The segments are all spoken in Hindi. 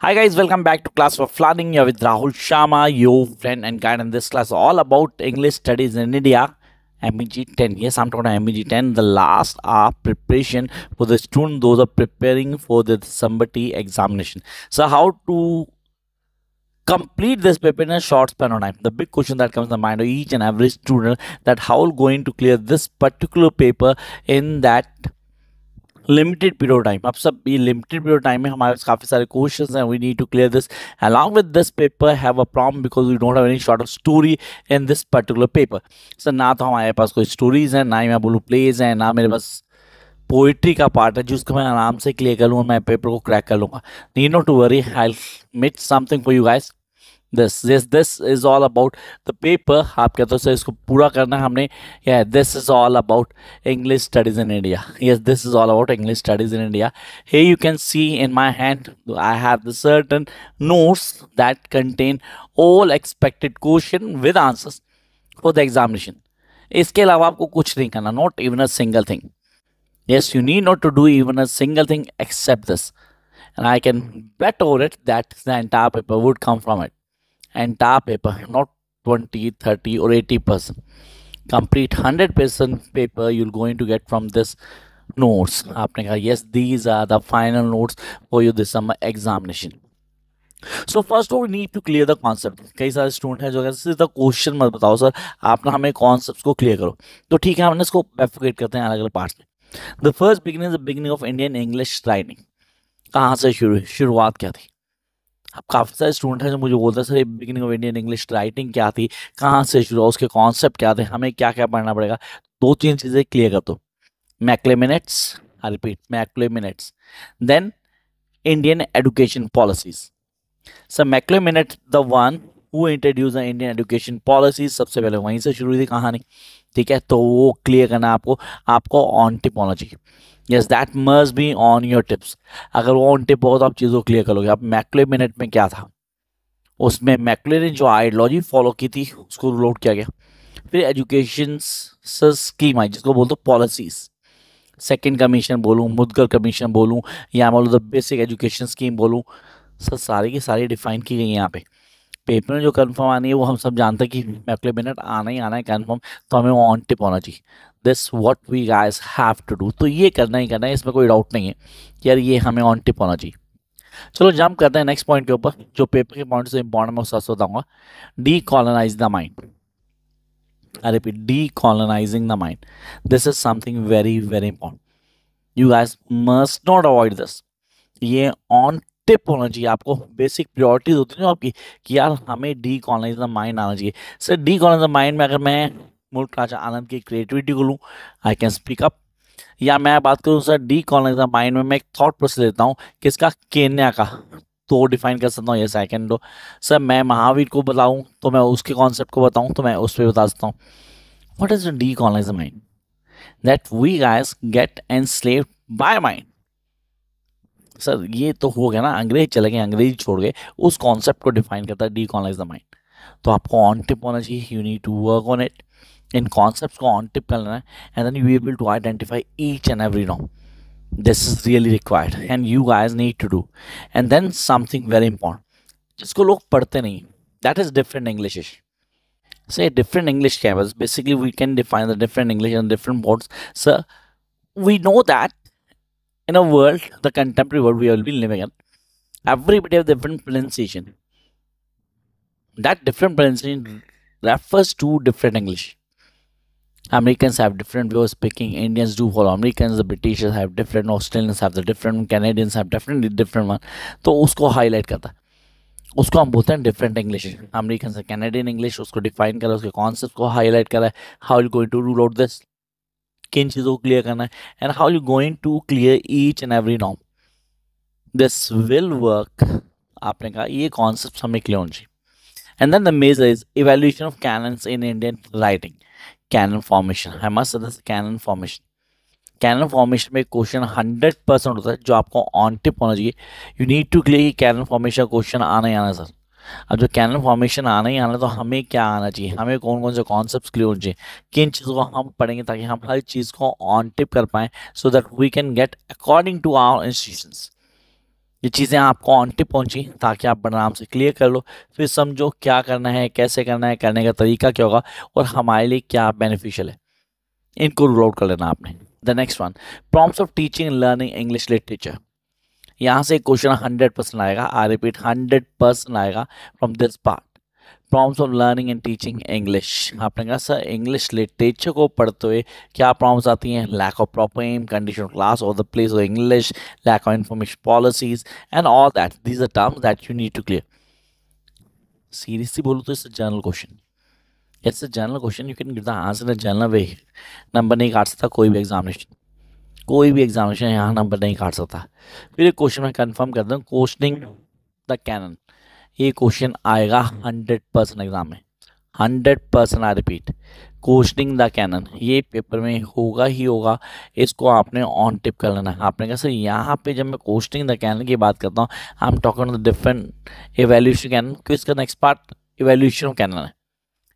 Hi guys, welcome back to Class for Flooding. You're with Rahul Sharma, your friend and guide in this class all about English studies in India. MEG 10. Yes, I'm talking about MEG 10. The last preparation for the student, those are preparing for the December T examination. So how to complete this paper in a short span of time? The big question that comes to the mind of each and every student, that how going to clear this particular paper in that limited period time. अब सब ये लिमिटेड पीरियड टाइम में हमारे पास काफ़ी सारे क्वेश्चंस हैं. We need to clear this along with this paper have a problem because we don't have any short of story in this particular paper. Sir ना तो हमारे पास कोई स्टोरीज हैं, ना ही मैं बोलूँ प्लेज हैं, ना मेरे पास पोइट्री का पार्ट है जिसको मैं आराम से क्लियर कर लूँगा, मैं पेपर को क्रैक कर लूँगा. Need not to worry, I make something for you guys. this is all about the paper. आप कहते हो सर इसको पूरा करना है हमने. yeah, this is all about English studies in India. Yes, this is all about English studies in India. Here you can see in my hand I have the certain notes that contain all expected question with answers for the examination. इसके अलावा आपको कुछ नहीं करना, not even a single thing. Yes, you need not to do even a single thing except this, and I can bet over it that the entire paper would come from it. Entire paper, not 20, 30 or 80%. Complete 100% paper you're going to get from this notes. आपने कहा yes, these are the final notes for your this summer examination. So first we need to clear the concept. कई सारे स्टूडेंट हैं जो कहते हैं क्वेश्चन मत बताओ सर, आप ना हमें कॉन्सेप्ट को क्लियर करो. तो ठीक है, हमने इसको बैफिकेट करते हैं अलग अलग पार्ट्स में. The first beginning is the beginning of Indian English writing. कहाँ से शुरुआत क्या थी? अब काफ़ी सारे स्टूडेंट हैं जो मुझे बोलते हैं sir beginning of Indian English writing क्या थी, कहाँ से शुरू हुआ, उसके कॉन्सेप्ट क्या थे, हमें क्या क्या पढ़ना पड़ेगा. दो तीन चीज़ें क्लियर कर दो. Macaulay's minutes, I repeat Macaulay's minutes. Then Indian education policies. Sir Macaulay minute the one who introduce the Indian education policies, सबसे पहले वहीं से शुरू हुई थी कहानी. ठीक है, तो वो क्लियर करना आपको on typology. Yes, that must be on your tips. अगर वो ऑन टिप हो तो आप चीज़ों को क्लियर कर लोगे. अब मैक्ले मिनट में क्या था, उसमें मैक्ले ने जो आइडियोलॉजी फॉलो की थी उसको रूल आउट किया गया. फिर एजुकेशन स्कीम आई जिसको बोलते पॉलिसीज. सेकेंड कमीशन बोलूँ, मुदगल कमीशन बोलूँ, या बोलूँ द बेसिक एजुकेशन स्कीम बोलूँ, सर सारी की सारी डिफाइन की गई है यहाँ पे. पेपर में जो कन्फर्म आनी है वो हम सब जानते हैं कि मैक्ले मिनट आना ही आना है कन्फर्म, तो हमें वो ऑन टिप होना चाहिए. This what we guys have to do. तो ये करना ही करना है, इसमें कोई डाउट नहीं है कि यार ये हमें ऑन टिप होना चाहिए. चलो जंप करते हैं नेक्स्ट पॉइंट के ऊपर, जो पेपर के पॉइंट से इंपॉर्टेंट मैं उससे बताऊंगा. Decolonise the mind. I repeat, decolonising the mind. This is something very very important. You guys must not avoid this. ये ऑन टिप होना चाहिए. आपको बेसिक प्रायोरिटीज होती है ना आपकी कि यार हमें डी कॉलोनाइज द माइंड आना चाहिए. Sir decolonise the mind में अगर मैं मुल्क राजा आनंद की क्रिएटिविटी को लूँ, आई कैन स्पीक अप. या मैं बात करूँ sir decolonise the mind में, मैं एक थॉट प्रोसेस देता हूँ किसका, केन्या का, तो डिफाइन कर सकता हूँ. Yes I can do. Sir मैं महावीर को बताऊँ तो मैं उसके कॉन्सेप्ट को बताऊँ तो मैं उस पर बता सकता हूँ. What is decolonise the mind? That we guys get enslaved by mind. Sir ये तो हो गया ना, अंग्रेज चले गए, अंग्रेजी छोड़ गए, उस कॉन्सेप्ट को डिफाइन करता है डी कॉलोनाइज द माइंड. तो आपको ऑन टिप होना चाहिए. You need to work on it. इन कॉन्सेप्ट्स को ऑन टिप कर लेना है and then you able to identify each and every now. This is really required and you guys need to do. And then something very important जिसको लोग पढ़ते नहीं, दैट इज डिफरेंट इंग्लिश. से डिफरेंट इंग्लिश क्या है? Basically we can define the different English and different words. Sir we know that in a world, the contemporary world we will be living in, everybody have different pronunciation. That different pronunciation refers to different English. Americans have different way of speaking. Indians do follow Americans. The Britishers have different. Australians have the different. Canadians have definitely different one. तो उसको highlight करता है, उसको हम बोलते हैं डिफरेंट इंग्लिश. अमेरिकन से कैनेडियन इंग्लिश, उसको डिफाइन करा, उसके कॉन्सेप्ट को हाईलाइट करा है. How you going to rule out this, किन चीज़ों को क्लियर करना है, and how you going to clear each and every norm. This will work. आपने कहा ये कॉन्सेप्ट हमें क्लियर होना चाहिए. And then the major is evaluation of canons in Indian writing. Canon formation, I must say this cannon formation. Canon formation में क्वेश्चन 100% होता है जो आपको ऑन टिप होना चाहिए. You need to clear canon formation question आना ही आना सर. अब जो कैनन फॉर्मेशन आना ही आना, तो हमें क्या आना चाहिए, हमें कौन कौन से कॉन्सेप्ट्स क्लियर होने चाहिए, किन चीज़ों को हम पढ़ेंगे ताकि हम हर चीज़ को ऑन टिप कर पाएँ, so that we can get according to our institutions. ये चीज़ें आपको ऑन टिप पहुंची ताकि आप आराम से क्लियर कर लो, फिर समझो क्या करना है, कैसे करना है, करने का तरीका क्या होगा और हमारे लिए क्या बेनिफिशियल है, इनको रूल आउट कर लेना आपने। The next one, prompts of teaching and learning English literature. यहाँ से एक क्वेश्चन 100% आएगा, आई रिपीट 100% आएगा from this part. Prompts of learning and teaching English. आपने कहा सर इंग्लिश लिटरेचर को पढ़ते हुए क्या प्रॉम्प्ट्स आती हैं? Lack of proper um, condition of class और the place of English, lack of information policies and all that, these are terms that you need to clear. Seriously बोलो तो it's a general question, it's a general question, you can give the answer in general way. Number नहीं काट सकता कोई भी एग्जामिनेशन, कोई भी एग्जामिनेशन यहाँ नंबर नहीं काट सकता। फिर एक क्वेश्चन मैं कंफर्म कर दूँ, क्वेश्चनिंग द कैनन, ये क्वेश्चन आएगा 100% एग्जाम में, 100%। I repeat, questioning the canon ये पेपर में होगा ही होगा, इसको आपने ऑन टिप कर लेना है। आपने कहा सर यहाँ पे जब मैं क्वेश्चनिंग द कैनन की बात करता हूँ, I am talking the different evaluation canon, क्योंकि इसका next part evaluation of canon है।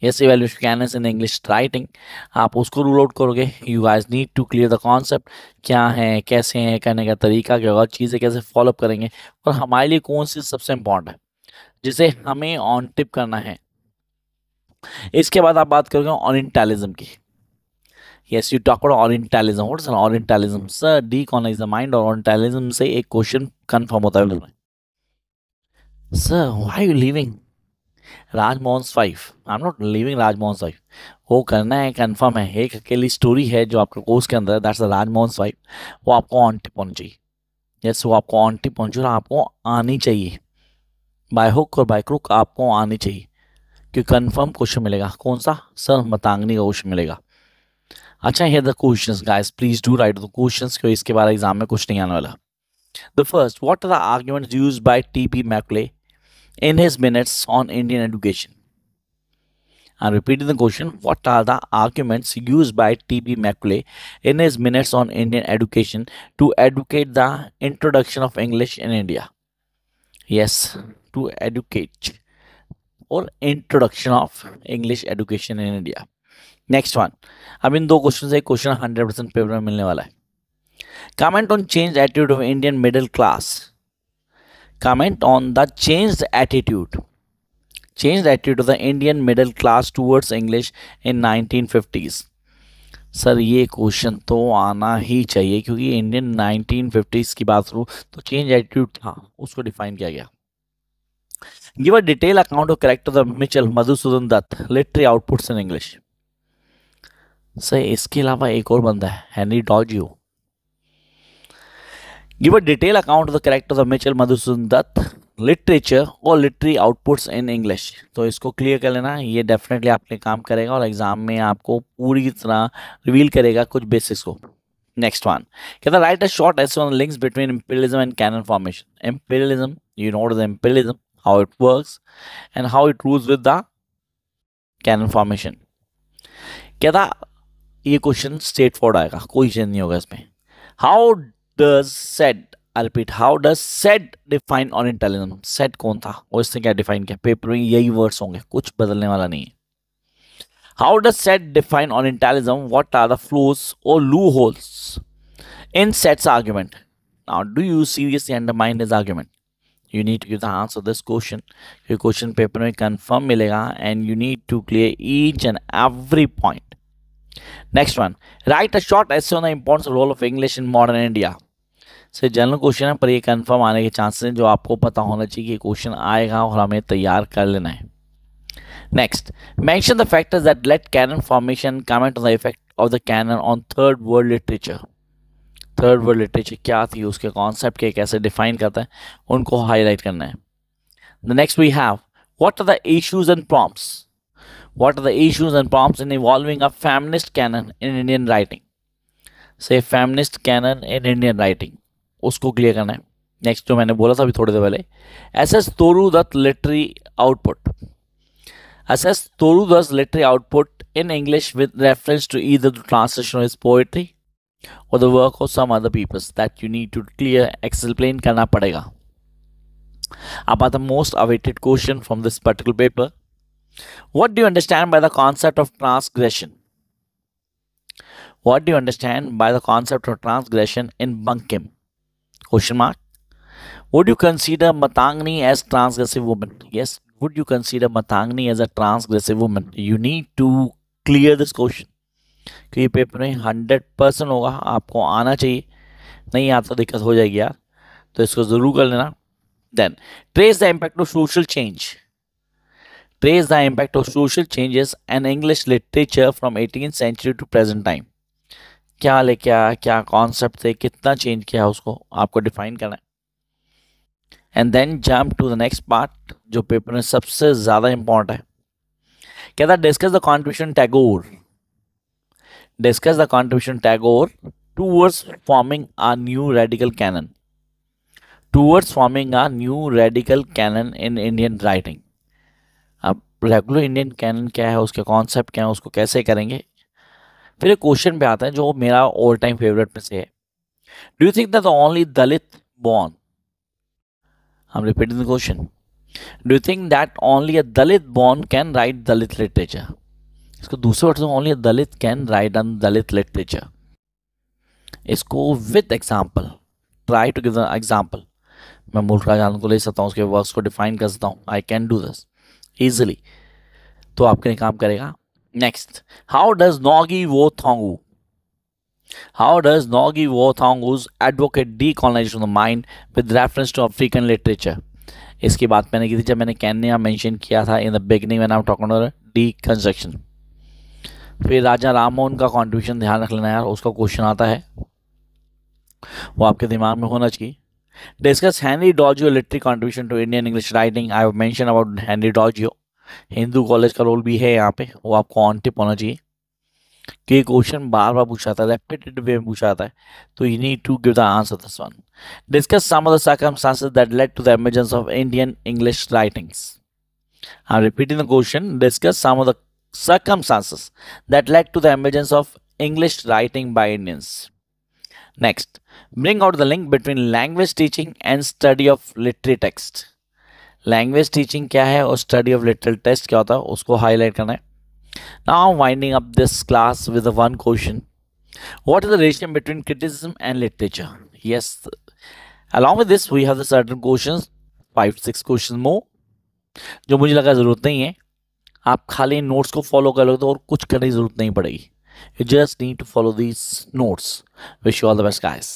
Yes, evaluation canon in English writing, आप उसको रूल आउट करोगे। You guys need to clear the concept, क्या है, कैसे हैं, करने का तरीका क्या होगा, चीज़ें कैसे फॉलोअप करेंगे और हमारे लिए कौन सी सबसे इंपॉर्टेंट है जिसे हमें ऑन टिप करना है। इसके बाद आप बात करोगे ओरिएंटलिज्म की। Yes, you talk about orientalism. What is orientalism? Sir decolonise the mind, और ओरिएंटलिज्म से एक क्वेश्चन कंफर्म होता है। Sir why you living Rajmohan 5? I am not living Rajmohan 5, वो करना है कंफर्म है। एक अकेली स्टोरी है जो आपके कोर्स के अंदर है, दैट्स द राजमोहन 5, वो आपको ऑन टिप होनी चाहिए। यस, वो आपको ऑन टिप होनी चाहिए और आपको आनी चाहिए, बाय हुक और बाय क्रुक आपको आनी चाहिए, क्योंकि कंफर्म क्वेश्चन मिलेगा। कौन सा? सर मतांगनी का क्वेश्चन मिलेगा। अच्छा, here the questions guys, please do write the questions, क्योंकि इसके बाद एग्जाम में कुछ नहीं आने वाला। The first, what are the arguments used by T P Macaulay in his minutes on Indian education? I'm repeating the question. What are the arguments used by T.B. Macaulay in his minutes on Indian education to advocate the introduction of English in India? Yes, to educate or introduction of English education in India. Next one. अब इन दो क्वेश्चन से एक क्वेश्चन 100% पेपर में मिलने वाला है। Comment on changed attitude of Indian middle class. Comment on the changed attitude of the Indian middle class towards English in 1950s. Sir ये क्वेश्चन तो आना ही चाहिए, क्योंकि इंडियन 1950s की बात करूँ तो चेंज एटीट्यूड था, उसको डिफाइन किया गया। Give a detail account of character of Michael Madhusudan Dutt literary outputs in English. Sir इसके अलावा एक और बंदा है, Henry Derozio. Give a detail account of the characters of Michael Madhusudan Dutt literature और लिटरेरी आउटपुट्स इन इंग्लिश। तो इसको क्लियर कर लेना, ये डेफिनेटली आपके काम करेगा और एग्जाम में आपको पूरी तरह रिवील करेगा कुछ बेसिक्स को। नेक्स्ट वन, कहता write a short essay on links between imperialism and canon formation. Imperialism, you know the imperialism, how it works and how it rules with the canon formation. कहता ये क्वेश्चन स्ट्रेट फॉरवर्ड आएगा, कोई चेंज नहीं होगा इसमें। How does said, I repeat, how does said define Orientalism? said कौन था और इसने क्या डिफाइन किया? पेपर में यही वर्ड्स होंगे, कुछ बदलने वाला नहीं है। How does said define Orientalism? What are the flaws or loopholes in said's argument? Now, do you seriously undermine his argument? You need to give the answer to this question. ये क्वेश्चन पेपर में कंफर्म मिलेगा and you need to clear each and every point. Next one, write a short essay on the importance role of English in modern India. से जनरल क्वेश्चन है पर ये कंफर्म आने के चांसेस हैं, जो आपको पता होना चाहिए कि क्वेश्चन आएगा और हमें तैयार कर लेना है। Next, mention the factors that let canon formation, comment on the effect of the canon on third world literature. Third world literature क्या थी, उसके कॉन्सेप्ट के कैसे डिफाइन करता है, उनको हाईलाइट करना है। The next we have, what are the issues and prompts, what are the issues and prompts in evolving a feminist canon in Indian writing. Say feminist canon in Indian writing, उसको क्लियर करना है। नेक्स्ट जो मैंने बोला था अभी थोड़ी देर पहले, assess Toru Dutt literary output. assess Toru Dutt's literary output in English with reference to either the translation of his poetry or the work of some other peoples that you need to clear explain करना पड़ेगा। About the most awaited question from this particular paper, what do you understand by the concept of transgression? What do you understand by the concept of transgression in Bankim? Question mark. Would you consider Matangni as transgressive woman? Yes. Would you consider Matangni as a transgressive woman? You need to clear this question. क्योंकि पेपर में 100% होगा, आपको आना चाहिए, नहीं आता तो दिक्कत हो जाएगी यार, तो इसको जरूर कर लेना. Then trace the impact of social change. Trace the impact of social changes and English literature from 18th century to present time. क्या लेके आया, क्या कॉन्सेप्ट थे, कितना चेंज किया, उसको आपको डिफाइन करना है. And then jump to the next part जो पेपर में सबसे ज्यादा इंपॉर्टेंट है. कहता discuss the contribution Tagore. Discuss the contribution Tagore towards forming a new radical canon. Towards forming a new radical canon in Indian writing. अब रेगुलर इंडियन कैनन क्या है, उसके कॉन्सेप्ट क्या है, उसको कैसे करेंगे. फिर एक क्वेश्चन पे आता है जो मेरा ऑल टाइम फेवरेट में से है. Do you think that only Dalit born, I'm repeating the question. Do you think that only a Dalit born can write Dalit literature? इसको दूसरे वर्ड से only a Dalit can write on Dalit literature. इसको with example, try to give the example. मैं मुल्क राजान को ले सकता हूँ, उसके वर्क्स को डिफाइन कर सकता हूँ. I can do this easily. तो आपके लिए काम करेगा. Next, how does Nogi Wothongu? How does Nogi Wothongu's advocate decolonization of the mind with reference to African literature? इसकी बात मैंने की थी जब मैंने केन्या मेंशन किया था in the beginning when I'm talking about deconstruction. फिर राजा राममोहन का कंट्रीब्यूशन ध्यान रख लेना यार, उसका क्वेश्चन आता है, वो आपके दिमाग में होना चाहिए. Discuss Henry Doggio literary contribution to Indian English writing. I have mentioned about Henry Doggio. Hindu college का रोल भी है यहाँ पे, वो आपको ऑन टिप होना चाहिए कि क्वेश्चन बार बार पूछा जाता है, रेपिटेटिव वे में पूछा जाता है, तो you need to give the answer this one. Discuss some of the circumstances that led to the emergence of Indian English writings. I am repeating the question. Discuss some of the circumstances that led to the emergence of English writing by Indians. Next, bring out the link between language teaching and study of literary text. Language teaching क्या है और study of literary text क्या होता है, उसको highlight करना है. Now winding up this class with the one question. What is the relation between criticism and literature? Yes, along with this we have the certain questions, 5-6 questions more, जो मुझे लगा ज़रूरत नहीं है. आप खाली नोट्स को फॉलो कर लो तो और कुछ करने की जरूरत नहीं पड़ेगी. You just need to follow these notes. Wish you all the best guys.